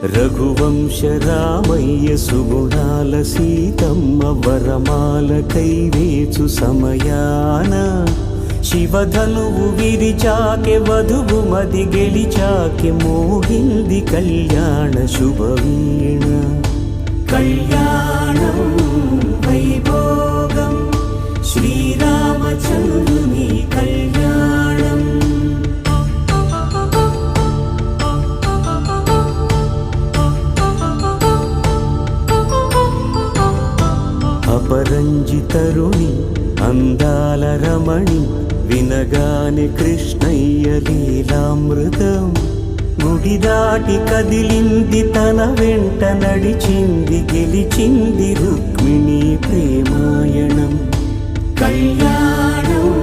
రఘువంశ రామయ్య సుగుణాల సీతమ్మ వరమాల కైవేచు సమయాన శివధనువు విరిచాకె వధువు మది గెలిచాకె మోగింది కళ్యాణ శుభవీణ. కళ్యాణం వైభోగం శ్రీరామచంద్రుని కళ్యాణం. అపరంజి తరుణి అందాల రమణి వినగానే కృష్ణయ్య లీలామృతం. గుడి దాటి కదిలింది తన వెంట నడిచింది గెలిచింది రుక్మిణి ప్రేమాయణం. కళ్యాణం